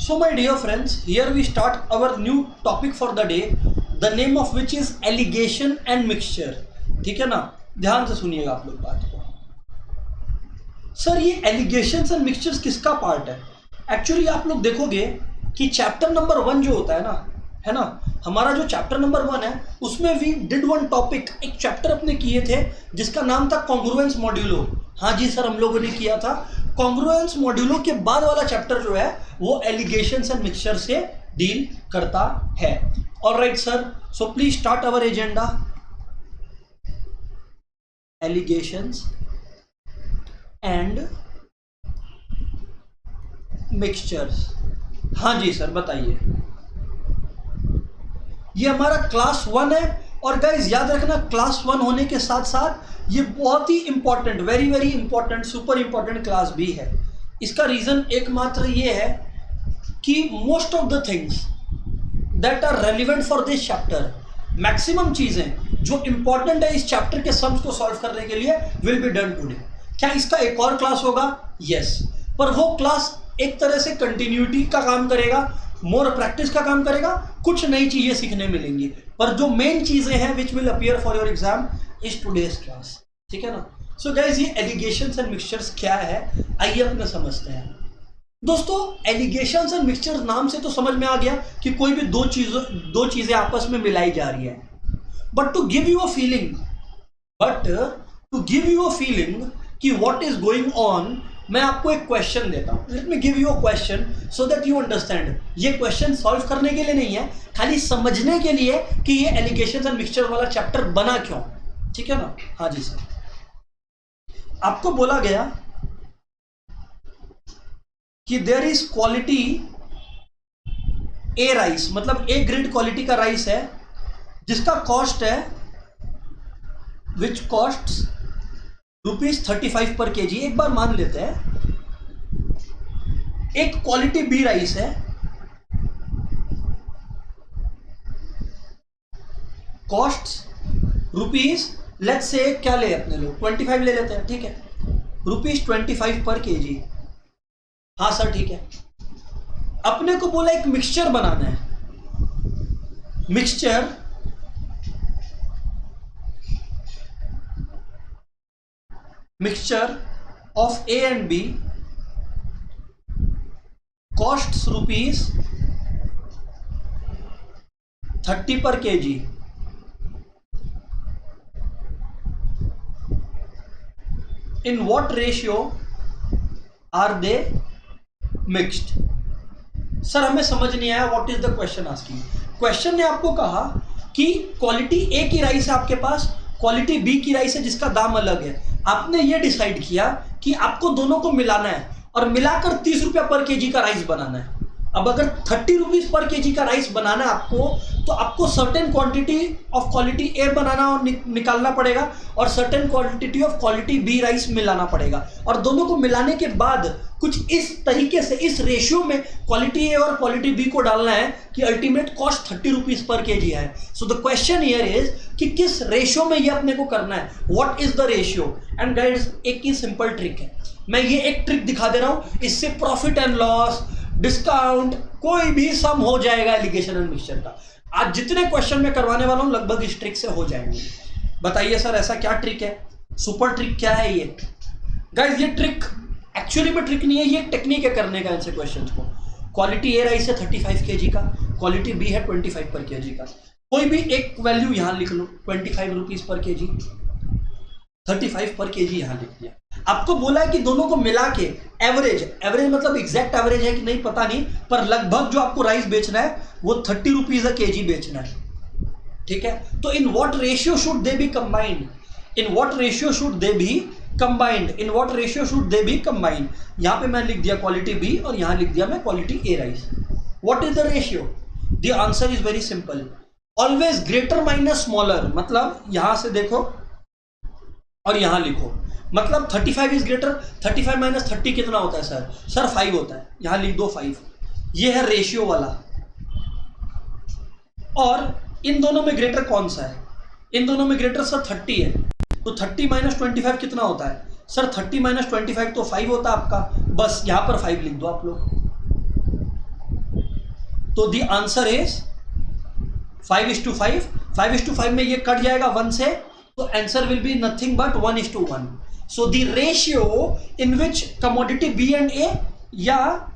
So my dear friends, here we start our new topic for the day, the name of which is alligation and mixture. ठीक है ना, ध्यान से सुनिएगा आप लोग बात को। सर ये एलिगेशंस एंड मिक्सचर्स किसका पार्ट है? एक्चुअली आप लोग देखोगे कि चैप्टर नंबर 1 जो होता है ना, हमारा जो चैप्टर नंबर 1 है उसमें वी डिड वन टॉपिक, एक चैप्टर अपने किए थे जिसका नाम था कॉन्ग्रुएंस मॉड्यूलो। हाँ जी सर, हम लोगों ने किया था। कॉन्ग्रुएंस मॉड्यूलो के बाद वाला चैप्टर जो है वो एलिगेशंस एंड मिक्सचर से डील करता है। Alright sir, so please start our agenda. Allegations and mixtures. हाँ जी सर, बताइए। ये हमारा क्लास 1 है और गाइज याद रखना, क्लास 1 होने के साथ साथ ये बहुत ही important, very very important, super important class भी है। इसका रीजन एकमात्र ये है कि most of the things that are relevant for this chapter, maximum चीजें जो इंपॉर्टेंट है इस चैप्टर के सम्स को सॉल्व करने के लिए विल बी डन टुडे। क्या इसका एक और क्लास होगा? यस, पर वो क्लास एक तरह से कंटिन्यूटी का काम करेगा, मोर प्रैक्टिस का काम करेगा, कुछ नई चीजें सीखने मिलेंगी, पर जो मेन चीजें हैं which will appear for your exam is today's class. ठीक है ना। सो गाइज, ये एलिगेशंस एंड मिक्सचर्स क्या है आइए अपने समझते हैं। दोस्तों, एलिगेशंस एंड मिक्सचर्स नाम से तो समझ में आ गया कि कोई भी दो चीजें आपस में मिलाई जा रही है। But to give you a feeling कि व्हाट इज गोइंग ऑन, मैं आपको एक क्वेश्चन देता हूं। Let me give you a question so that you understand. ये क्वेश्चन सॉल्व करने के लिए नहीं है, खाली समझने के लिए कि ये एलिगेशंस एंड मिक्सचर वाला चैप्टर बना क्यों। ठीक है ना। हाँ जी सर, आपको बोला गया कि there is quality A rice, मतलब ए ग्रेड क्वालिटी का राइस है जिसका कॉस्ट है विच कॉस्ट ₹35 पर केजी। एक बार मान लेते हैं एक क्वालिटी बी राइस है, कॉस्ट रुपीज, लेट्स से क्या ले अपने लोग 25 ले लेते हैं। ठीक है, ₹25 पर केजी। हाँ सर ठीक है। अपने को बोला एक मिक्सचर बनाना है, mixture of A and B costs ₹30 पर kg. In what ratio are they mixed? Sir हमें समझ नहीं आया, what is the question asking. Question ने आपको कहा कि क्वालिटी ए की राइस है आपके पास, क्वालिटी बी की राइस है जिसका दाम अलग है। आपने ये डिसाइड किया कि आपको दोनों को मिलाना है और मिलाकर ₹30 पर केजी का राइस बनाना है। अब अगर ₹30 पर केजी का राइस बनाना है आपको, तो आपको certain quantity of quality A बनाना और निकालना पड़ेगा और certain quantity of quality B rice मिलाना पड़ेगा, और दोनों को मिलाने के बाद कुछ इस तरीके से, इस रेशियो में क्वालिटी ए और क्वालिटी बी को डालना है कि अल्टीमेट कॉस्ट ₹30 पर केजी है। So the question here is कि किस रेशियो में ये अपने को करना है, what is the ratio. And guys, एक ही सिंपल ट्रिक है, मैं ये एक ट्रिक दिखा दे रहा हूं, इससे प्रॉफिट एंड लॉस, डिस्काउंट, कोई भी सम हो जाएगा एलिगेशन एंड मिक्सचर का। आज जितने क्वेश्चन मैं करवाने वाला हूं लगभग इस ट्रिक से हो जाएंगे। बताइए सर ऐसा क्या ट्रिक है, सुपर ट्रिक क्या है ये? गाइस, ये ट्रिक एक्चुअली में ट्रिक नहीं है, ये एक टेक्निक है करने का ऐसे क्वेश्चन को। क्वालिटी ए राइस है 35 केजी का, क्वालिटी बी है 25 पर केजी का। कोई भी एक वैल्यू यहां लिख लो, ₹25 पर केजी, 35 पर केजी यहां लिख दिया। आपको बोला है कि दोनों को मिला के एवरेज मतलब एग्जैक्ट एवरेज है कि नहीं पता नहीं, पर लगभग जो आपको राइस बेचना है वो ₹30 अ केजी बेचना है। ठीक है, तो इन what ratio should they B combined? यहां पे मैं लिख दिया क्वालिटी बी और यहां लिख दिया मैं quality A rice. What is the ratio? The answer is very simple, always greater minus smaller. मतलब यहां से देखो और यहां लिखो, मतलब 35 इज ग्रेटर, 35 माइनस 30 कितना होता है सर? सर 5 होता है, यहां लिख दो 5। ये है रेशियो वाला। और इन दोनों में ग्रेटर कौन सा है? इन दोनों में ग्रेटर सर 30 है, तो 30 माइनस 25 कितना होता है सर? 30 माइनस 25 तो 5 होता है आपका। बस यहां पर 5 लिख दो आप लोग। तो द आंसर इज 5:5. 5:5 में ये कट जाएगा 1 से, तो answer will be nothing but 1:1. So the ratio in which commodity B and A या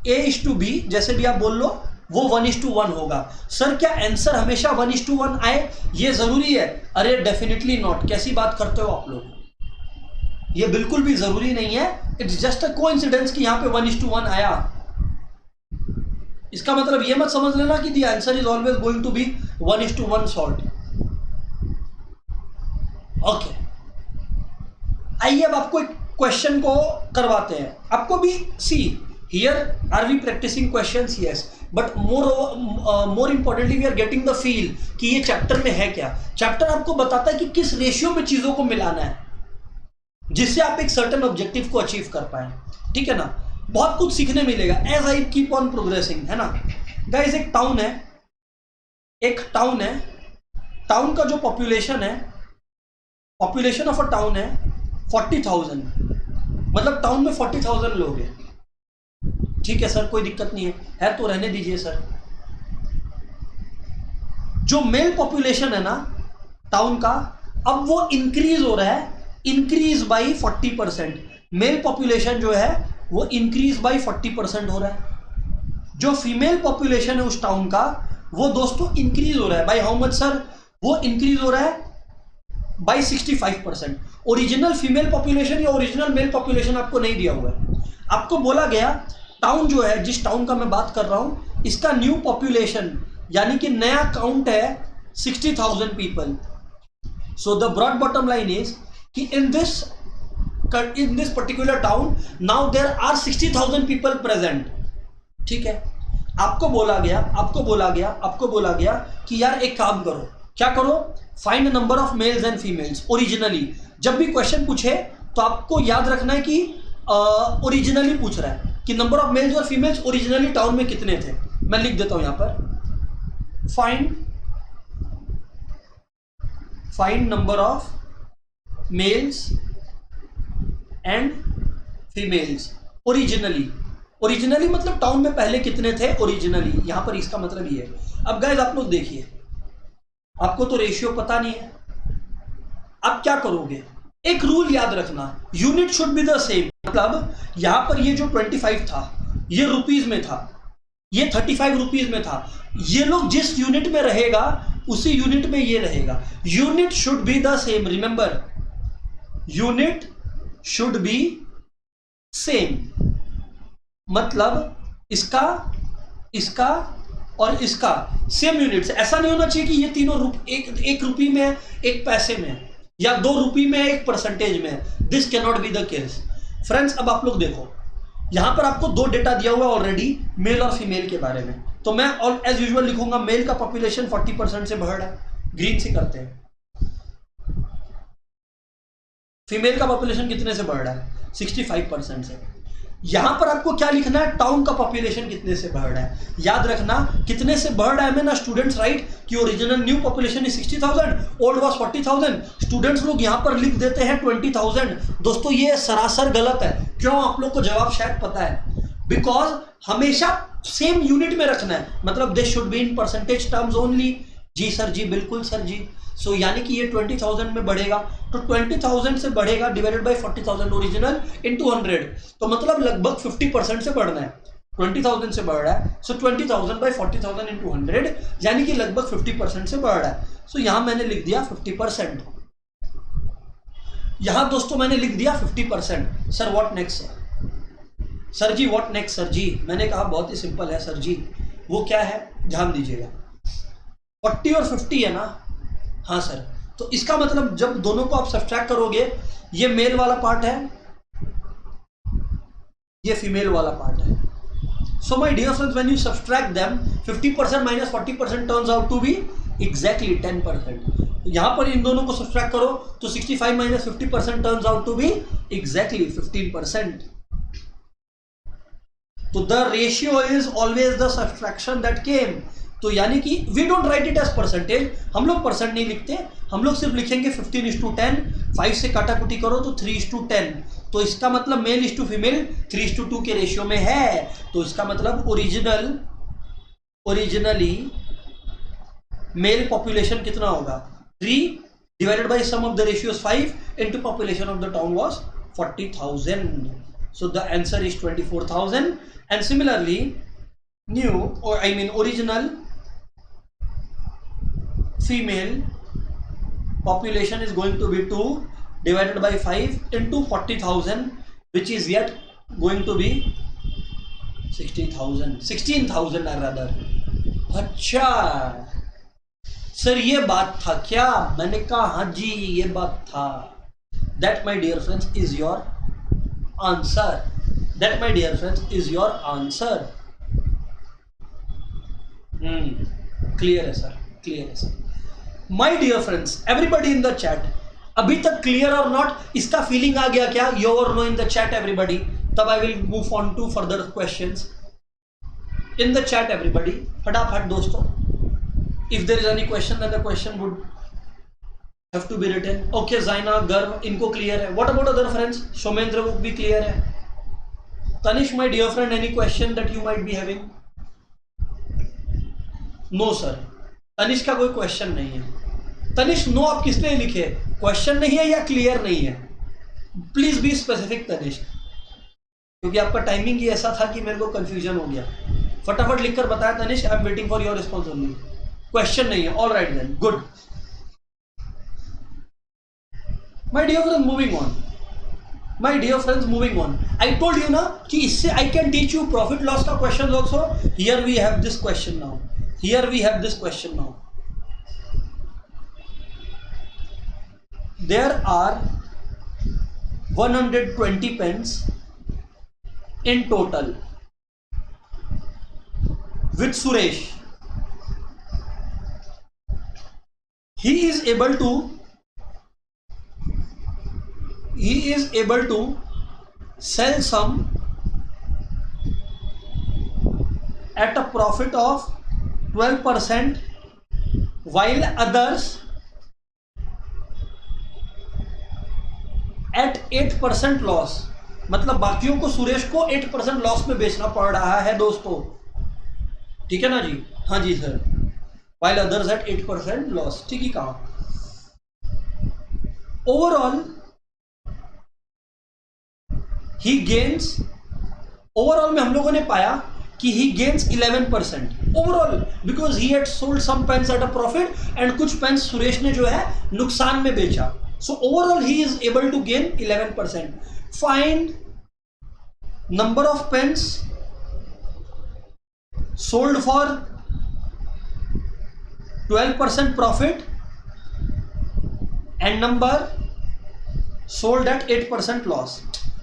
A:B, जैसे भी आप बोल लो, वो 1:1 होगा. सर क्या आंसर हमेशा 1:1 आए, ये जरूरी है? अरे डेफिनेटली नॉट. कैसी बात करते हो आप लोग, ये बिल्कुल भी जरूरी नहीं है. इट्स जस्ट अ कोइंसिडेंस कि यहां पे 1:1 आया. इसका मतलब ये मत समझ लेना कि the answer is always going to be 1:1 salt. Okay, आइए अब आपको एक क्वेश्चन को करवाते हैं. आपको भी see here are we practising questions, yes, but more importantly we are getting the feel कि ये चैप्टर में है क्या. चैप्टर आपको बताता है कि किस रेशियो में चीजों को मिलाना है जिससे आप एक सर्टेन ऑब्जेक्टिव को अचीव कर पाए. ठीक है ना, बहुत कुछ सीखने मिलेगा as I keep on progressing, है ना. गाइस एक टाउन है, टाउन का जो पॉपुलेशन है, पॉपुलेशन ऑफ अ टाउन है 40,000. मतलब टाउन में 40,000 लोग हैं. ठीक है सर, कोई दिक्कत नहीं है तो रहने दीजिए सर. जो मेल पॉपुलेशन है ना टाउन का, अब वो इंक्रीज हो रहा है, इंक्रीज बाई 40%. मेल पॉपुलेशन जो है वो इंक्रीज बाई 40% हो रहा है. जो फीमेल पॉपुलेशन है उस टाउन का, वो दोस्तों इंक्रीज हो रहा है बाई हाउ मच सर? वो इंक्रीज हो रहा है बाई 65%. ओरिजिनल फीमेल पॉपुलेशन या ओरिजिनल मेल पॉपुलेशन आपको नहीं दिया हुआ है. आपको बोला गया टाउन जो है, जिस टाउन का मैं बात कर रहा हूं, इसका न्यू पॉपुलेशन यानी कि नया काउंट है 60,000 people. So the broad bottom line is कि in this particular town now there are 60,000 people present. ठीक है, आपको बोला गया कि यार एक काम करो. क्या करो? Find number of males and females originally. जब भी क्वेश्चन पूछे तो आपको याद रखना है कि ओरिजिनली पूछ रहा है कि नंबर ऑफ मेल्स और फीमेल्स ओरिजिनली टाउन में कितने थे. मैं लिख देता हूं यहां पर, find number of males and females originally मतलब टाउन में पहले कितने थे ओरिजिनली. यहां पर इसका मतलब ये है. अब गाइस आप लोग देखिए, आपको तो रेशियो पता नहीं है. अब क्या करोगे? एक रूल याद रखना, unit should be the same. मतलब यहां पर ये जो 25 था ये रुपीज में था, ये 35 रुपीज में था. ये लोग जिस यूनिट में रहेगा उसी यूनिट में ये रहेगा. Unit should be the same. Remember, unit should be same. मतलब इसका और इसका सेम यूनिट्स. ऐसा नहीं होना चाहिए कि ये तीनों एक रुपये में, एक पैसे में, या 2 रुपये में, एक परसेंटेज में. This can not be the case. Friends अब आप लोग देखो, यहां पर आपको 2 डेटा दिया हुआ है ऑलरेडी मेल और फीमेल के बारे में. तो मैं एज यूजुअल लिखूंगा मेल का पॉपुलेशन 40% से बढ़ रहा है, ग्रीन से करते हैं. फीमेल का पॉपुलेशन कितने से बढ़ रहा है? 65% से. यहां पर आपको क्या लिखना है? टाउन का पॉपुलेशन कितने से बढ़ रहा है. याद रखना कितने से बढ़ रहा है में ना स्टूडेंट्स राइट कि original new population is 60,000, old was 40,000. Students लोग यहां पर लिख देते हैं 20,000. दोस्तों ये सरासर गलत है. क्यों? आप लोग को जवाब शायद पता है. बिकॉज हमेशा सेम यूनिट में रखना है. मतलब this should be in percentage terms only. जी सर जी, बिल्कुल सर जी. सो यानी कि ये 20,000 में बढ़ेगा, तो 20,000 से बढ़ेगा डिवाइडेड बाय 40,000 ओरिजिनल इनटू 100. तो मतलब लगभग 50% से बढ़ना है. 20,000 से बढ़ रहा है, सो 20,000 बाय 40,000 इनटू 100 यानी कि लगभग 50% से बढ़ रहा है. सो यहां मैंने लिख दिया 50%. यहां दोस्तों मैंने लिख दिया 50%. सर व्हाट नेक्स्ट सर जी, व्हाट नेक्स्ट सर जी? मैंने कहा बहुत ही सिंपल है सर जी. वो क्या है ध्यान दीजिएगा, 40 और 50 है ना. हाँ सर, तो इसका मतलब जब दोनों को आप सब्ट्रैक्ट करोगे, ये मेल वाला पार्ट है, ये फीमेल वाला पार्ट है. So my dear friends, when you subtract them 50% minus 40% turns out to be exactly 10%. यहां पर इन दोनों को सब्ट्रैक्ट करो तो 65 minus 50% turns out to be exactly 15%. तो the ratio is always the subtraction that came. तो यानी कि we don't write it as percentage. हम लोग परसेंट नहीं लिखते, हम लोग सिर्फ लिखेंगे 15:10. 5 से काटाकुटी करो तो 3:10. तो इसका मतलब मेल इज टू फीमेल 3:2 के रेशियो में है. तो इसका मतलब ओरिजिनल ओरिजिनली मेल पॉपुलेशन कितना होगा 3 divided by sum of the ratios 5 into population of the town was 40,000. So the answer is 24,000. And similarly original female population is going to be 2 divided by 5 into 40,000, which is yet going to be 16,000 or rather. अच्छा sir ये बात था क्या? मैंने कहा हाँ जी ये बात था. That my dear friends is your answer. That my dear friends is your answer. Clear है सर, clear है sir. My dear friends, everybody in the chat, अभी तक clear or not, इसका feeling आ गया क्या? Yo or no in the chat everybody. तब I will move on to further questions. In the chat everybody, फटाफट दोस्तों. If there is any question, then the question would have to be written. Okay, Zaina, Garv, इनको clear है. What about other friends? Somendra would be clear है. Tanish, my dear friend, any question that you might be having? No sir. Tanish का कोई question नहीं है. Tanish no आप किस लिए लिखे? क्वेश्चन नहीं है या क्लियर नहीं है? प्लीज बी स्पेसिफिक तनिष, क्योंकि आपका टाइमिंग ही ऐसा था कि मेरे को कंफ्यूजन हो गया. फटाफट लिखकर बताया Tanish. I am waiting for your response only. Question नहीं है. All right then, good. My dear friends, moving on. My dear friends, moving on. I told you ना कि इससे I can teach you profit loss का question also. Here we have this question now. Here we have this question now. There are 120 pens in total with Suresh. He is able to sell some at a profit of 12% while others at 8% loss. मतलब बाकियों को सुरेश को 8% loss में बेचना पड़ रहा है दोस्तों. ठीक है ना जी? हाँ जी sir. while others at 8% loss. ठीक ही कहा. ओवरऑल ही गेन्स, ओवरऑल में हम लोगों ने पाया कि he gains 11% overall because he had sold some pens at a profit and कुछ पेन्स सुरेश ने जो है नुकसान में बेचा. So overall he is able to gain 11%. Find number of pens sold for 12% profit and number sold at 8% loss.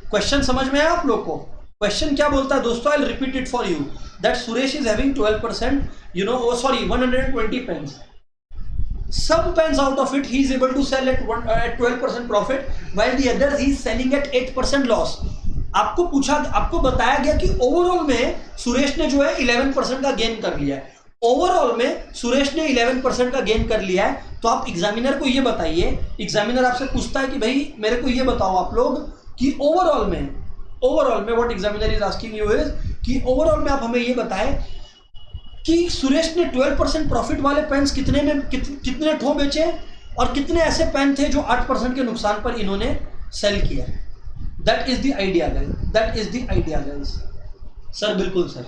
Question समझ में आया आप लोग को? क्वेश्चन क्या बोलता है दोस्तों? I will repeat it for you. That Suresh is having 12%, 120 pens. Some pens out of it he is able to sell at 12% profit while the others he is selling at 8% loss. आपको बताया गया कि overall में सुरेश ने जो है 11% का gain कर लिया है. ओवरऑल में सुरेश ने 11% का गेन कर लिया है. तो आप एग्जामिनर को ये बताइए, एग्जामिनर आपसे पूछता है कि भाई मेरे को ये बताओ आप लोग कि ओवरऑल में what examiner is asking you is कि ओवरऑल में आप हमें ये बताएं कि सुरेश ने 12% प्रॉफिट वाले पेन्स कितने ठो बेचे और कितने ऐसे पेन थे जो 8% के नुकसान पर इन्होंने सेल किया. That is the idea guys. Sir बिल्कुल सर.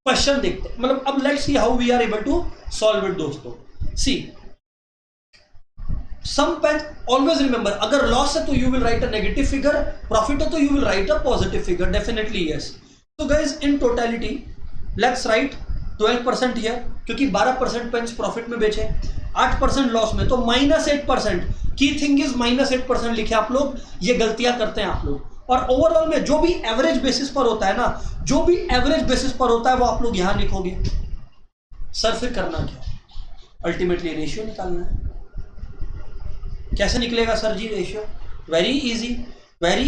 क्वेश्चन देखते हैं, मतलब अब let's see how we are able to solve it दोस्तों. See some pen, always remember, अगर लॉस है तो you will write a negative figure, profit है तो you will write a positive figure. Definitely yes. तो guys in totality let's write 12% here, क्योंकि 12% pens profit में बेचे, 8% लॉस में, तो -8%. की थिंग इज -8% लिखे आप लोग. ये गलतियां करते हैं आप लोग. और ओवरऑल में जो भी एवरेज बेसिस पर होता है ना, जो भी एवरेज बेसिस पर होता है वो आप लोग यहां लिखोगे. सर फिर करना क्या? अल्टीमेटली रेशियो निकालना है. कैसे निकलेगा सर जी रेशियो? Very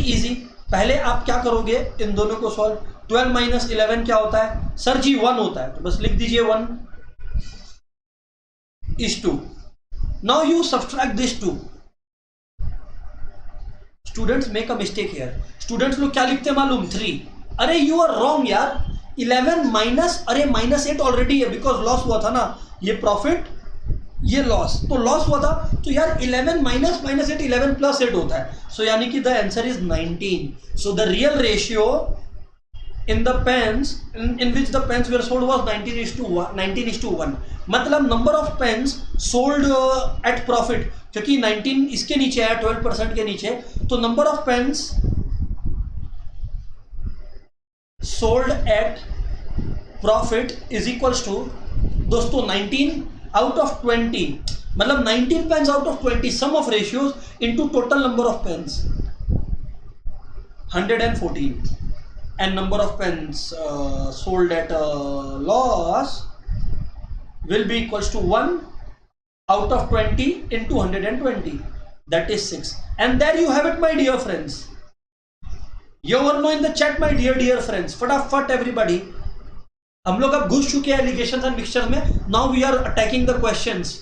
easy. पहले आप क्या करोगे, इन दोनों को सॉल्व. 12 - 11 क्या होता है सर जी? 1 होता है. तो बस लिख दीजिए 1 is 2. Now you subtract this 2. Students make a mistake here. Students लोग क्या लिखते हैं मालूम? 3. अरे यू आर रॉन्ग यार. 11 माइनस, अरे -8 ऑलरेडी है बिकॉज लॉस हुआ था ना, ये प्रॉफिट ये लॉस, तो लॉस हुआ था, तो यार 11 माइनस -8 11 प्लस 8 होता है, सो यानी कि the answer is 19. So the real ratio in the pens in which the pens were sold was 19:1. मतलब number of pens sold at profit, क्योंकि 19 इसके नीचे है 12% के नीचे, तो number of pens sold at profit is equals to, दोस्तों 19 out of 20, मतलब 19 pens out of 20, sum of ratios into total number of pens 114, and number of pens sold at a loss will be equals to 1 out of 20 into 120, that is 6. And there you have it, my dear friends. You or no in the chat, my dear friends. फटाफट everybody, हम लोग अब घुस चुके हैं allegations and mixtures में. Now we are attacking the questions.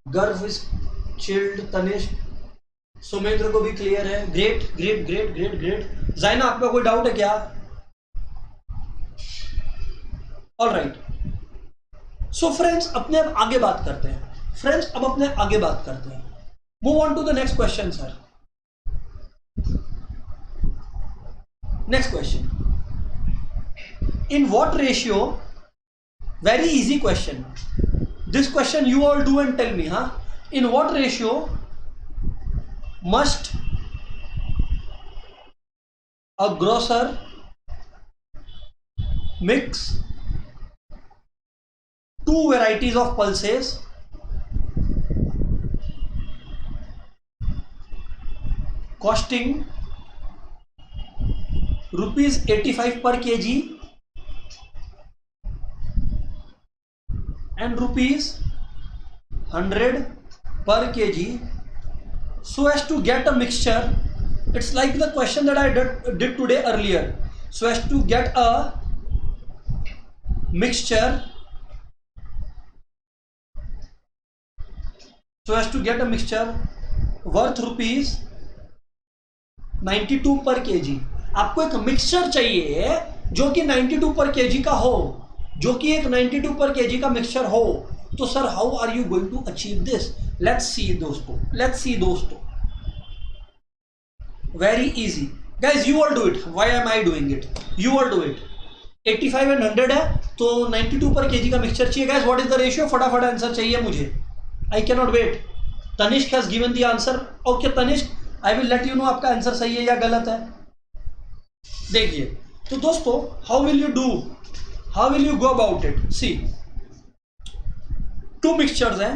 Garv is chilled, Tanishk, Sumendra को भी क्लियर है. Great great great great great. Jaina, आपका कोई डाउट है क्या? All right. सो फ्रेंड्स, अपने अब आगे बात करते हैं. फ्रेंड्स, अब अपने आगे बात करते हैं. Move on to the next question sir. Next question, in what ratio, very easy question, this question you all do and tell me. हाँ, in what ratio must a grocer mix two varieties of pulses costing rupees 85 per kg and rupees 100 per kg, so as to get a mixture? It's like the question that I did today earlier. So as to get a mixture, worth rupees 92 per kg. आपको एक mixture चाहिए जो कि 92 per kg का हो, जो कि एक 92 पर केजी का मिक्सचर हो. तो sir, how are you going to achieve this? Let's see दोस्तों. Very easy guys, you all do it. Why am I doing it? You all do it. 85 and 100 है, तो 92 पर केजी का mixture चाहिए. Guys, what is the ratio? फटाफट answer चाहिए मुझे. I can not wait. Tanishk has given the answer. Okay Tanishk, I will let you know आपका answer सही है या गलत है. देखिए तो दोस्तों, how will you go about it? See, two mixtures हैं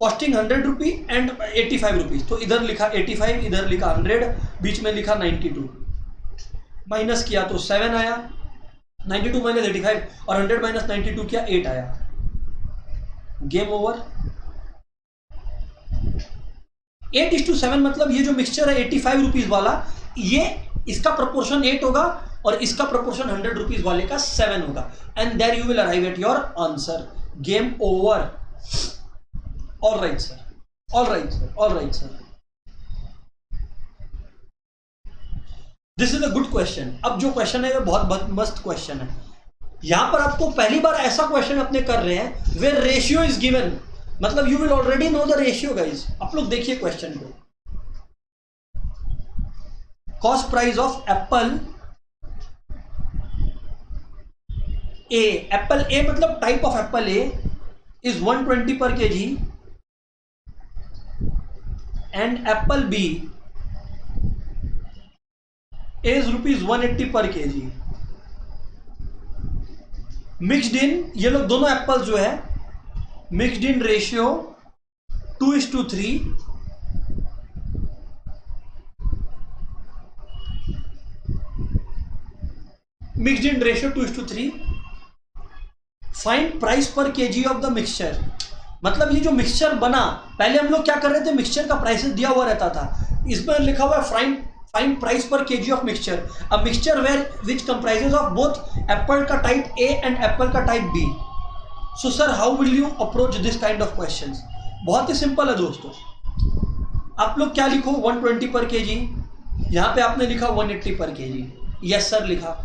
कॉस्टिंग 100 रुपी एंड 85 रुपीज. तो इधर लिखा 85, इधर लिखा 100, बीच में लिखा 92. माइनस किया तो 7 आया. 92 माइनस 85 और 100 माइनस 92 किया 8 आया. Game over. 8:7 मतलब ये जो मिक्सचर है 85 रुपीज वाला, ये इसका प्रोपोर्शन 8 होगा और इसका प्रोपोर्शन 100 रुपीज वाले का 7 होगा. And there you will arrive at your answer. Game over. All right sir. This is a good question. अब जो क्वेश्चन है वो बहुत मस्त क्वेश्चन है. यहां पर आपको पहली बार ऐसा क्वेश्चन अपने कर रहे हैं वेयर रेशियो इज गिवन, मतलब you will already know the ratio guys. आप लोग देखिए क्वेश्चन को. Cost price of apple A. Apple A मतलब type of apple A is 120 per kg and apple B is rupees 180 per kg. Mixed in, ये लोग दोनों Apple जो है mixed in ratio 2:3. Mixed in ratio 2:3. Find price per KG of the mixture. मतलब ये जो mixture बना, पहले हम लोग क्या कर रहे थे, मिक्सचर का प्राइसेस दिया हुआ रहता था, इसमें लिखा हुआ है find price per KG of mixture. A mixture where which comprises of both apple का टाइप ए एंड एप्पल का type B. So sir, how will you approach this kind of questions? बहुत ही सिंपल है दोस्तों. आप लोग क्या लिखो, 120 पर केजी यहाँ पे आपने लिखा 180 पर केजी, यस सर लिखा।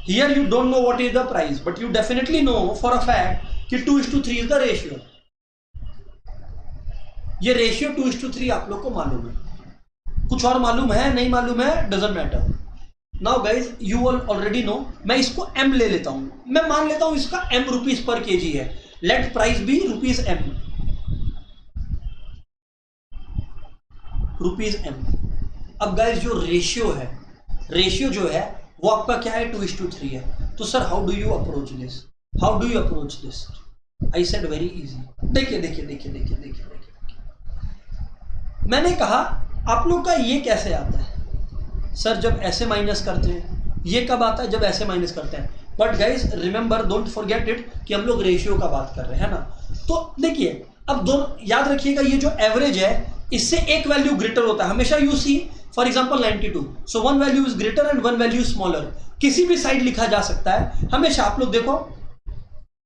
Here you don't know what is the price, but you definitely know for a fact कि 2:3 इज द रेशियो। ये रेशियो 2:3 आप लोग को मालूम है। कुछ और मालूम है नहीं मालूम है, doesn't matter. Now guys you already know. मैं इसको एम ले लेता हूं, मैं मान लेता हूं इसका एम रुपीज पर केजी है। Let price be rupees M, rupees M. अब गाइज जो रेशियो है, रेशियो जो है वो आपका क्या है, 2:3 है। तो sir how do you approach this, how do you approach this? I said very easy. देखिए देखिए देखिए देखिए देखिए देखिए, मैंने कहा आप लोग का ये कैसे आता है सर, जब ऐसे माइनस करते हैं। ये कब आता है, जब ऐसे माइनस करते हैं। But guys remember, don't forget it कि हम लोग रेशियो का बात कर रहे हैं ना। तो देखिए अब दोनों याद रखिएगा, ये जो एवरेज है इससे एक वैल्यू ग्रेटर होता है हमेशा। You see for example 92, so one value is greater and one value smaller. किसी भी साइड लिखा जा सकता है हमेशा। आप लोग देखो,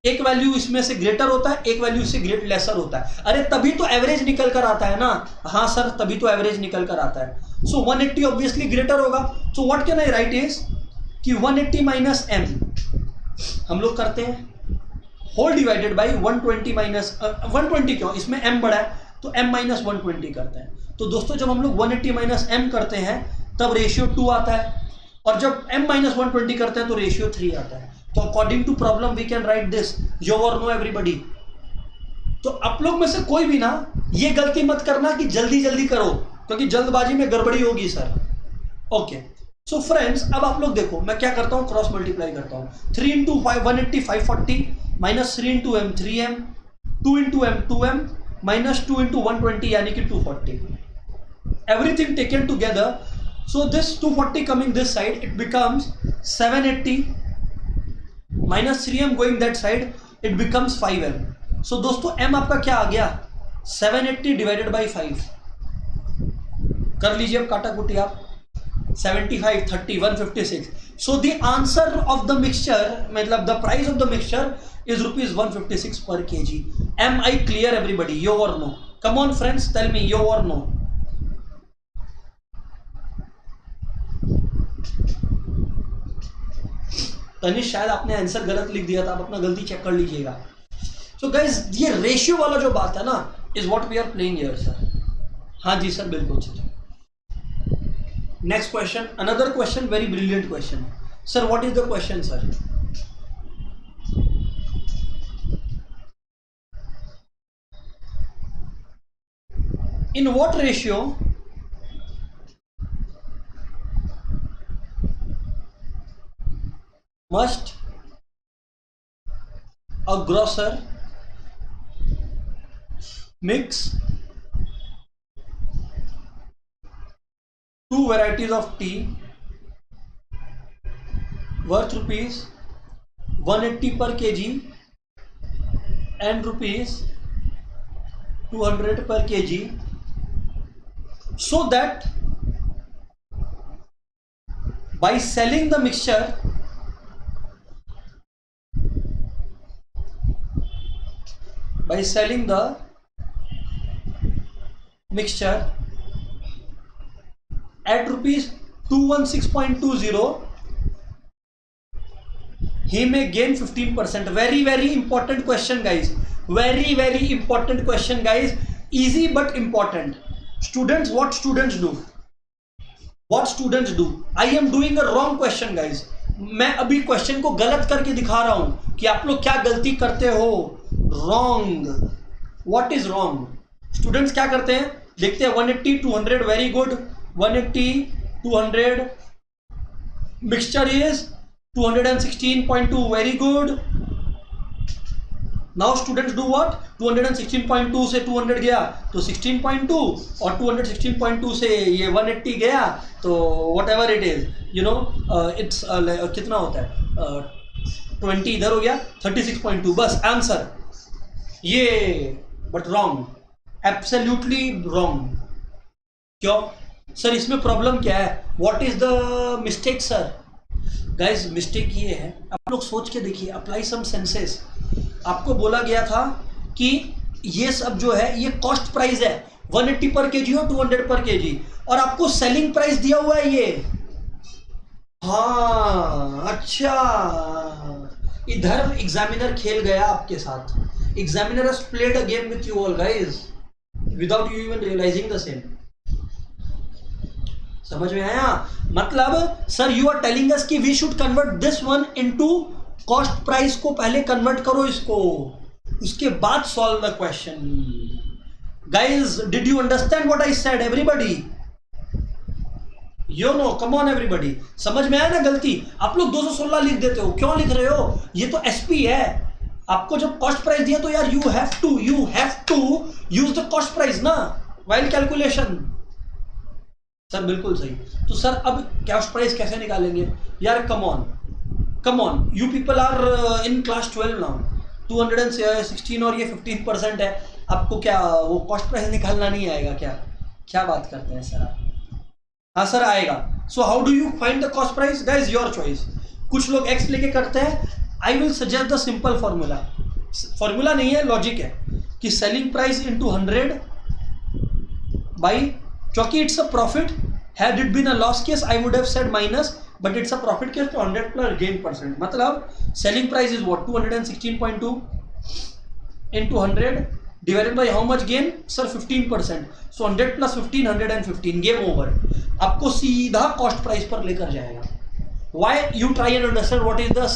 एक वैल्यू इसमें से ग्रेटर होता है, एक वैल्यू से लेसर होता है। अरे तभी तो एवरेज निकल कर आता है ना। हाँ सर, तभी तो एवरेज निकल कर आता है। सो 180 ऑब्वियसली ग्रेटर होगा। So what can I right is कि 180 माइनस एम हम लोग करते हैं, होल डिवाइडेड बाई 120 माइनस 120। क्यों, इसमें एम बड़ा है तो m माइनस 120 करते हैं। तो दोस्तों जब हम लोग 180 माइनस एम करते हैं तब रेशियो 2 आता है, और जब m माइनस 120 करते हैं तो रेशियो 3 आता है। तो according to problem we can write this, yo or no everybody. तो आप लोग में से कोई भी ना ये गलती मत करना कि जल्दी जल्दी करो, क्योंकि जल्दबाजी में गड़बड़ी होगी सर। ओके सो फ्रेंड्स, अब आप लोग देखो मैं क्या करता हूँ, क्रॉस मल्टीप्लाई करता हूँ। 3 into 180 540 minus 3 into M 3m, 2 into M 2m minus 2 into 120 यानी कि 240। Everything taken together, so this 240 coming this side it becomes 780 minus 3m going that side it becomes 5m। So दोस्तों m आपका क्या आ गया, 780 divided by 5। कर लीजिए अब काटा कुटी आप, 75 30 156। So the answer of the mixture, मतलब the price of the mixture is rupees 156 per kg. Am I clear everybody? Yo or no? Come on friends, tell me yo or no. Tanish शायद आपने answer गलत लिख दिया था, आप अपना गलती चेक कर लीजिएगा। सो गाइस ये रेशियो वाला जो बात है ना is what we are playing here sir. हाँ जी सर बिल्कुल sir. Next question, another question, very brilliant question. Sir what is the question sir? In what ratio must a grocer mix 2 varieties of tea worth rupees 180 per kg and rupees 200 per kg, so that by selling the mixture at rupees 216.20 he may gain 15%. Very very important question guys, very very important question guys, easy but important. Students, what students do, what students do, I am doing a wrong question guys. मैं अभी question को गलत करके दिखा रहा हूं कि आप लोग क्या गलती करते हो, wrong. What is wrong? Students क्या करते हैं, देखते हैं 180 200 very good, 180 200 mixture is 216.2 very good. Now students do what, 216.2 से 200 गया तो 16.2 और 216.2 से ये 180 गया तो what ever it is you know it's कितना होता है 20 इधर हो गया 36.2 बस आंसर ये। But wrong, absolutely wrong. क्यों सर, इसमें प्रॉब्लम क्या है, what is the mistake sir? Guys mistake ये है, आप लोग सोच के देखिए, अप्लाई सम सेंसेस। आपको बोला गया था कि ये सब जो है ये कॉस्ट प्राइस है, 180 पर केजी हो 200 पर केजी, और आपको सेलिंग प्राइस दिया हुआ है ये। हाँ अच्छा, इधर एग्जामिनर खेल गया आपके साथ। Examiner has played a game with you all guys without you even realising the same. समझ में आया? मतलब sir you are telling us कि we should convert this one into cost price को पहले कन्वर्ट करो इसको, उसके बाद solve the question. Guys did you understand what I said everybody? You know, come on everybody. समझ में आया ना? गलती आप लोग 216 लिख देते हो, क्यों लिख रहे हो? ये तो एसपी है। आपको जब कॉस्ट प्राइस दिया तो यार you have to use the cost price ना व्हाइल कैलकुलेशन। सर बिल्कुल सही। तो सर अब कॉस्ट प्राइस कैसे निकालेंगे यार? Come on you people are in class 12 now. 216 और ये 15% है, आपको क्या वो कॉस्ट प्राइस निकालना नहीं आएगा क्या? क्या बात करते हैं सर आप? हाँ सर आएगा। So how do you find the cost price guys? Your choice. कुछ लोग एक्स लेके करते हैं। I will suggest the simple formula नहीं है, लॉजिक है कि सेलिंग प्राइस इंटू 100 बाई, क्योंकि it's a profit. Had it been a loss case I would have said minus, but it's a profit case तो 100 plus gain percent. मतलब selling price is what 216.2 into 100 divided by how much gain? Sir 15%। So 100 plus 15 115, game over. आपको सीधा cost price पर लेकर जाएगा। Why you try and understand what is the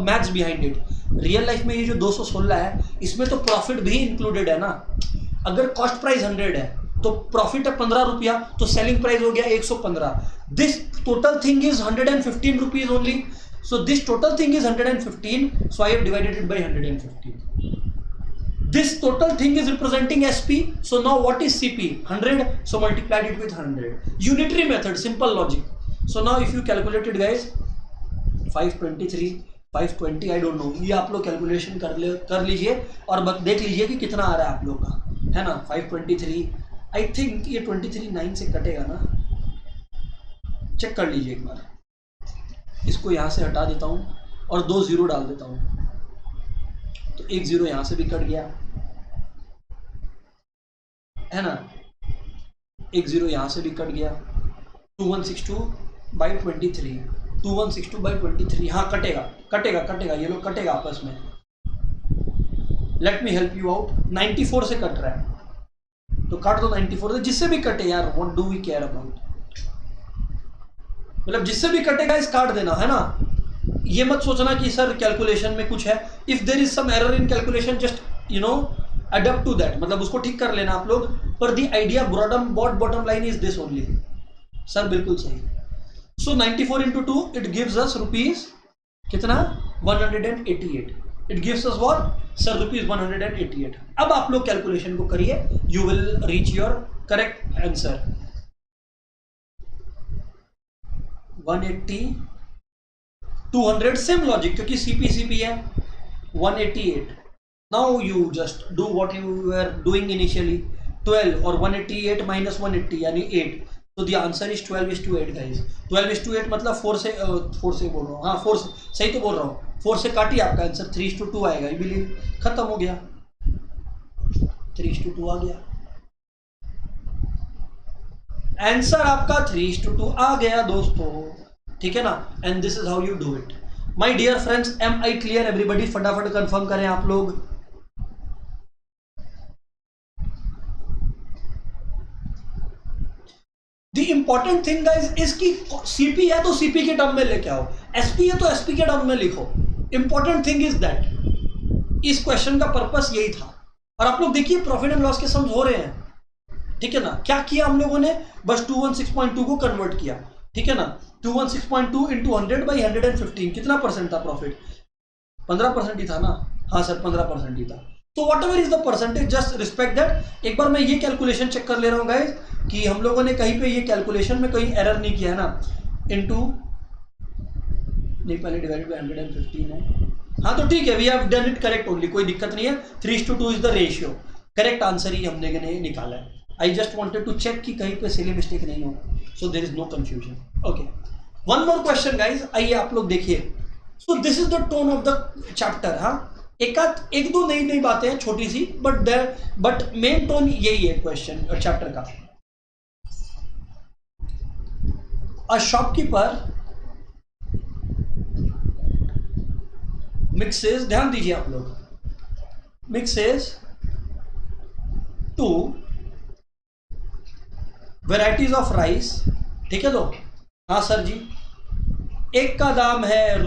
maths behind it? Real life में ये जो 216 है इसमें तो प्रॉफिट भी इंक्लूडेड है ना। अगर कॉस्ट प्राइस 100 है तो प्रॉफिट है 15 रुपया, तो सेलिंग प्राइस हो गया 115। This total thing is 115 rupees only. So this total thing is 115, so I have divided it by 115। This total thing is representing SP. So now what is CP? 100. So multiplied it with 100. Unitary method, simple logic. So now if you calculate it guys, 523, 520, I don't know. ये आप लोग calculation कर लीजिए और देख लीजिए कि कितना आ रहा है आप लोग का, है ना? 523, आई थिंक ये 23 से कटेगा ना, चेक कर लीजिए एक बार। इसको यहाँ से हटा देता हूँ और 2 0 डाल देता हूँ, तो 1 0 यहां से भी कट गया, है ना? 1 0 यहां से भी कट गया। 2162/23, 2162/23, हाँ कटेगा, ये लोग कटेगा आपस में। Let me help you out. 94 से कट रहा है तो काट दो 94 से, जिससे भी कटे यार, what do we care about. मतलब जिससे भी कटेगा इस काट देना, है ना? ये मत सोचना कि सर कैलकुलेशन में कुछ है। If there is some error in calculation just you know adapt to that, मतलब उसको ठीक कर लेना आप लोग। पर the idea bottom line is this only. Sir बिल्कुल सही। So 94 into 2 it gives us rupees कितना? 188। It gives us what sir? Rupees 188। अब आप लोग कैलकुलेशन को करिए, you will reach your correct answer. 180 200, same logic क्योंकि सीपी है। 188। Now you just do what you are doing initially. 12 और 188 minus 180 यानी 8, तो द आंसर इज 12:8 गाइस। 12:8 मतलब 4 से बोल रहा हूँ, हाँ 4 से, सही तो बोल रहा हूँ। 4 से काटिए, आपका आंसर 3:2 आएगा। आई बिलीव खत्म हो गया, 3:2 आ गया आंसर आपका। 3:2 आ गया दोस्तों, ठीक है ना? And this is how you do it my dear friends. Am I clear everybody? फटाफट कंफर्म करें आप लोग। The important thing guys is कि सीपी है तो सीपी के टर्म में लेके आओ, एसपी है तो एसपी के टर्म में लिखो। Important thing is that. इस क्वेश्चन का पर्पस यही था। और आप लोग देखिए प्रॉफिट एंड लॉस के सम्स हो रहे हैं, ठीक है ना? क्या किया हम लोगों ने? बस 216.2 को कन्वर्ट किया, ठीक है ना? 216.2 into 100/115 कितना परसेंट था प्रॉफिट? 15% ही था ना? हाँ सर 15% ही था। तो what ever is the percentage just respect that. एक बार मैं ये कैलकुलेशन चेक कर ले रहा हूँ गाइज कि हम लोगों ने कहीं पे ये कैलकुलेशन में कहीं एरर नहीं किया है ना। इनटू नहीं, पहले डिवाइडेड बाय 115 है, हाँ तो ठीक है, we have done it correct only, कोई दिक्कत नहीं है। 3:2 is the ratio, correct answer ही हमने निकाला है। I just wanted to check कि कहीं पे सिली मिस्टेक नहीं हो, so there is no confusion. Okay, one more question guys, आइए आप लोग देखिए। So this is the tone of the chapter. हाँ, एक दो नई नई बातें हैं छोटी सी, बट मेन टोन यही है क्वेश्चन चैप्टर का। अ शॉपकीपर मिक्सेस, ध्यान दीजिए आप लोग, mixes to varieties of rice, ठीक है। तो हाँ सर जी, एक का दाम है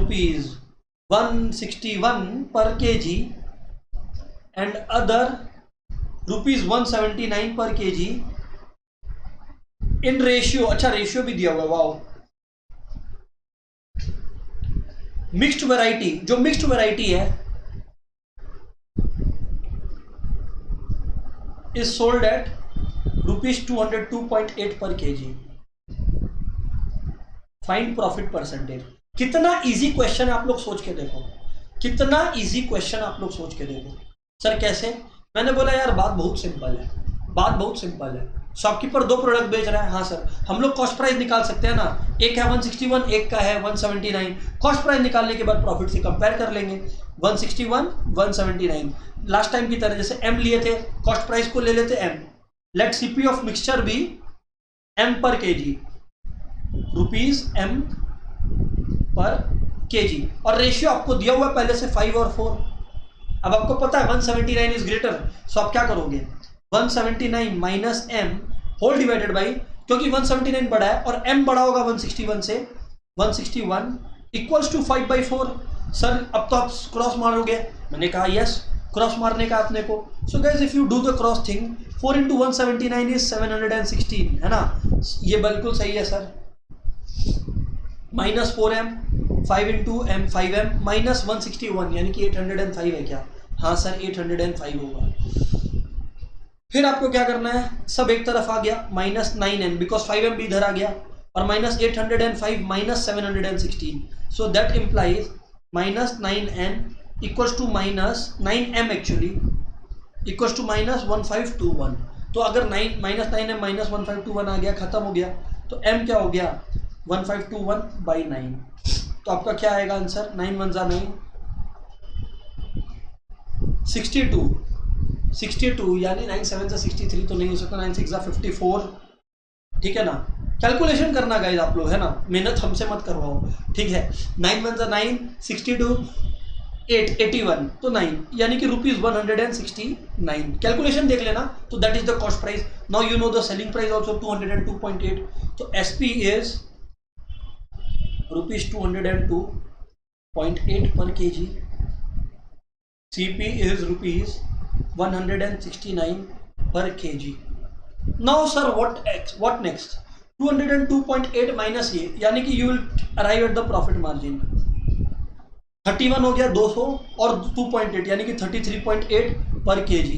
₹161 पर केजी एंड अदर ₹179 पर केजी इन रेशियो, अच्छा रेशियो भी दिया हुआ है, वाओ। मिक्स्ड वैरायटी, जो मिक्स्ड वैरायटी है इज सोल्ड एट ₹202.8 पर केजी। Find profit percentage. कितना इजी क्वेश्चन है, आप लोग सोच के देखो, कितना इजी क्वेश्चन आप लोग सोच के देखो। सर कैसे? मैंने बोला यार बात बहुत सिंपल है, बात बहुत सिंपल है। शॉपकीपर दो प्रोडक्ट बेच रहा है, हाँ सर, हम लोग कॉस्ट प्राइस निकाल सकते हैं ना, एक है 161, एक का है 179। कॉस्ट प्राइस निकालने के बाद प्रॉफिट से कंपेयर कर लेंगे, 161 179। लास्ट टाइम की तरह जैसे एम लिए थे, कॉस्ट प्राइस को ले लेते M, let CP of mixture भी M per KG, ₹m per KG, और रेशियो आपको दिया हुआ है पहले से 5 और 4। अब आपको पता है 179 इज ग्रेटर, सो आप क्या करोगे, 179 minus M whole divided by, क्योंकि 179 बड़ा है और m बड़ा होगा 161 से, 161 इक्वल्स टू 5/4। सर अब तो आप क्रॉस मारोगे, मैंने कहा यस, क्रॉस मारने का अपने को। So guys if you do the cross thing, 4 into 179 is 716, है ना, ये बिल्कुल सही है sir. Minus 4m, 5 into m 5m minus 161 यानी कि 805 है क्या? हाँ सर 805 होगा। फिर आपको क्या करना है, सब एक तरफ आ गया, माइनस 9n बिकॉज 5m भी इधर आ गया, और minus 805 minus 716, so that implies minus 9n equals to minus 9m actually equals to minus 1521। तो अगर माइनस 9m माइनस 1521 आ गया, खत्म हो गया, तो m क्या हो गया 1521/9। तो आपका क्या आएगा आंसर, 9 1 9, 62 यानी 9 7 से 63 तो नहीं हो सकता, 9 6 54, ठीक है ना। कैलकुलेशन करना गाइस आप लोग, है ना, मेहनत हमसे मत करवाओ, ठीक है। 9 1 9, 62 8 81, तो 9 यानी कि ₹169। कैलकुलेशन देख लेना, तो that is the cost price. Now you know the selling price also 202.8, तो SP is ₹202.8 per kg, CP is ₹169 per kg. Now sir what next? 202.8 minus ये, यानी कि you will arrive at the profit margin। 31 हो गया 200 और 2.8 यानी कि 33.8 per kg।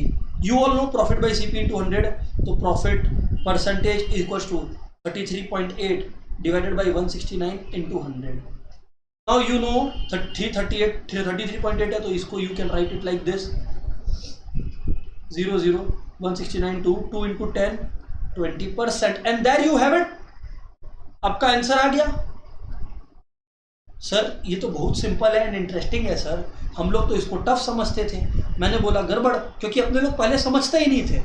You all know profit by CP into 100, तो profit percentage equals to 33.8 divided by 169 into 100। Now you know 33.8 है, तो इसको you can write it like this 0 0 169 2 into 10 20%, and there you have it, आपका answer आ गया। Sir ये तो बहुत simple है एंड इंटरेस्टिंग है सर, हम लोग तो इसको टफ समझते थे। मैंने बोला गड़बड़, क्योंकि अपने लोग पहले समझते ही नहीं थे,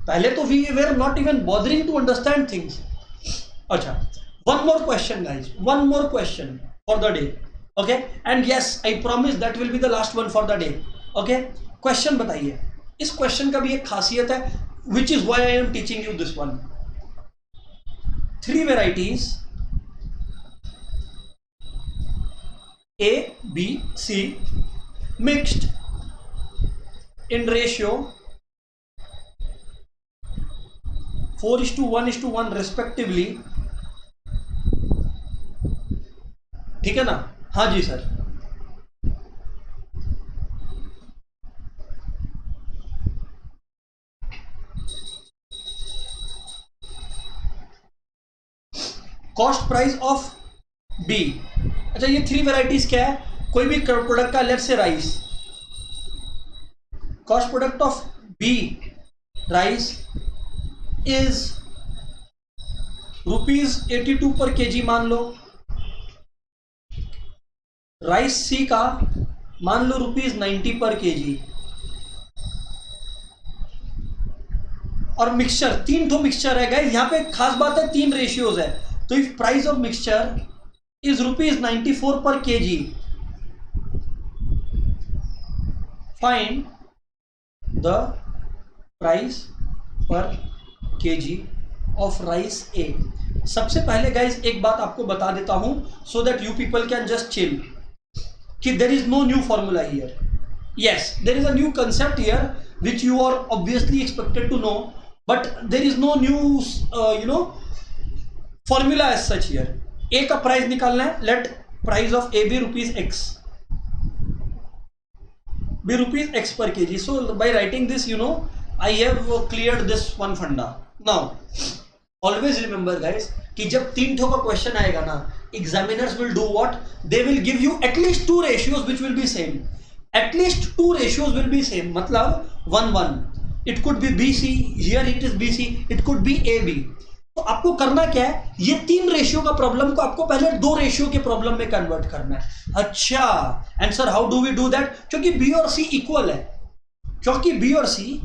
पहले तो we were not even bothering to understand things. अच्छा, one more question guys, one more question for the day, okay, and yes I promise that will be the last one for the day, okay. Question बताइए, इस क्वेश्चन का भी एक खासियत है, which is why I am teaching you this one. 3 varieties A, B, C mixed in ratio 4:1:1 respectively, ठीक है ना। हाँ जी sir, cost price of B। अच्छा ये 3 वेराइटीज क्या है, कोई भी प्रोडक्ट का, let's say rice, cost product of B rice is ₹82 पर केजी मान लो, राइस C का मान लो ₹90 पर केजी, और मिक्सचर 3 ठो मिक्सचर है गाइस। यहां पे खास बात है 3 रेशियोज है। तो if price of mixture is ₹94 per kg, find the price per KG of rice A. सबसे पहले गाइस एक बात आपको बता देता हूं so that you people can just chill कि there is no new formula here. Yes, there is a new concept here which you are obviously expected to know, but there is no new formula as such here. A का प्राइस निकालना है, let price of A B ₹X, be ₹X per kg. So by writing this, I have cleared this one funda. Now always remember guys कि जब 3 ठो का question आएगा ना, examiners will do what? They will give you at least 2 ratios which will be same. At least 2 ratios will be same. मतलब 1-1. It could be BC, here it is BC, it could be AB. तो आपको करना क्या है, ये 3 ratio का problem को आपको पहले 2 रेशियो के प्रॉब्लम में कन्वर्ट करना है। अच्छा, and sir how do we do that? क्योंकि बी और सी इक्वल है, क्योंकि बी और सी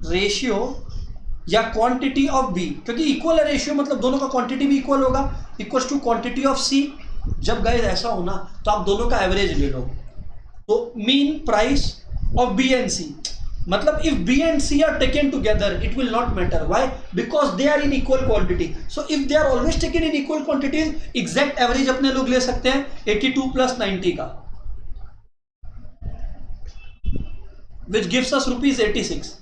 रेशियो या क्वांटिटी ऑफ बी, क्योंकि इक्वल है रेशियो मतलब दोनों का क्वांटिटी भी इक्वल होगा, equals to quantity of C. जब गाइस ऐसा होना तो आप दोनों का एवरेज ले लो, तो mean price of B and C, मतलब if B and C are taken together it will not matter. Why? Because they are in equal quantity. So if they are always taken in equal quantities, exact average अपने लोग ले सकते हैं 82 plus 90 का, which gives us ₹86.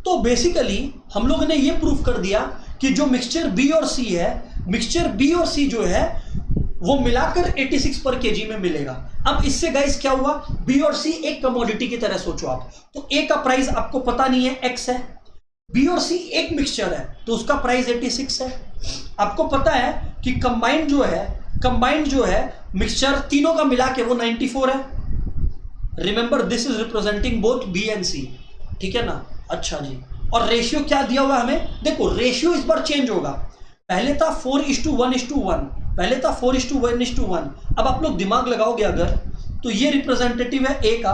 तो basically हम लोगों ने ये प्रूफ कर दिया कि जो मिक्सचर B और C है, मिक्सचर B और C जो है वो मिलाकर 86 पर केजी में मिलेगा। अब इससे गाइस क्या हुआ, बी और सी एक कमोडिटी की तरह सोचो आप, तो ए का प्राइस आपको पता नहीं है एक्स है, बी और सी एक मिक्सचर है तो उसका प्राइस 86 है। आपको पता है कि कंबाइंड जो है मिक्सचर तीनों का मिला के वो 94 है। Remember this is representing both B and C, ठीक है ना। अच्छा जी, और रेशियो क्या दिया हुआ हमें, देखो रेशियो इस बार चेंज होगा, पहले था 4:1:1, पहले था 4:1:1। अब आप लोग दिमाग लगाओगे अगर, तो ये रिप्रेजेंटेटिव है ए का,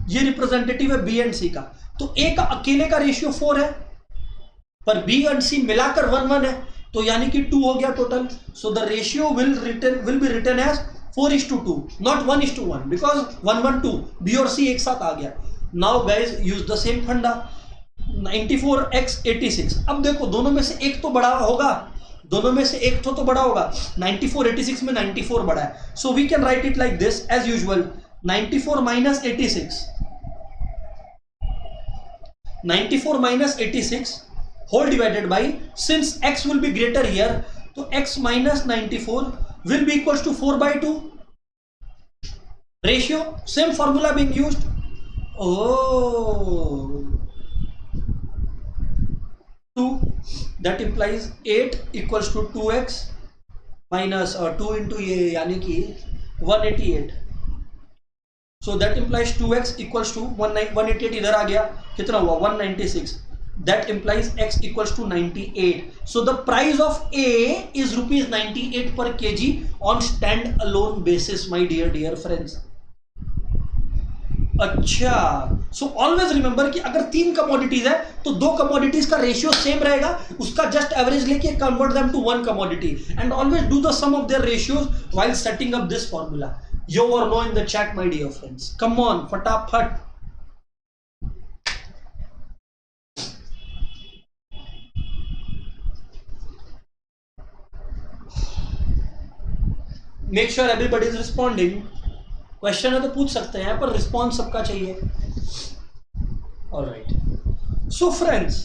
ये रिप्रेजेंटेटिव है बी एंड सी का, तो ए का अकेले का रेशियो 4 है, पर बी एंड सी मिलाकर 1-1 है, तो यानी कि 2 हो गया total. So the ratio will be written as 4:2, not 1:1, because 1-1-2 B और सी एक साथ आ गया। Now guys use the same funda, 94x 86। अब देखो दोनों में से एक तो बड़ा होगा, दोनों में से एक तो बड़ा होगा, 94 86 में 94 बड़ा है, so we can write it like this as usual, 94 minus 86, 94 minus 86 whole divided by, since x will be greater here, तो x minus 94 will be equals to 4/2 ratio, same formula being used. Oh, 2, that implies 8 equals to 2x minus 2 into ये यानी कि 188, so that implies 2x equals to 188, इधर आ गया कितना हुआ 196, that implies x equals to 98. So the price of A is ₹98 per kg on stand alone basis, my dear friends. अच्छा, so always remember कि अगर 3 कमोडिटीज है तो 2 कमोडिटीज का रेशियो सेम रहेगा, उसका जस्ट एवरेज लेके convert them to 1 commodity and always do the sum of their ratios while setting up this formula. Yo or no in the chat my dear friends, come on फटाफट। Make sure everybody is responding. Question है तो पूछ सकते हैं पर response सबका चाहिए। Alright, so friends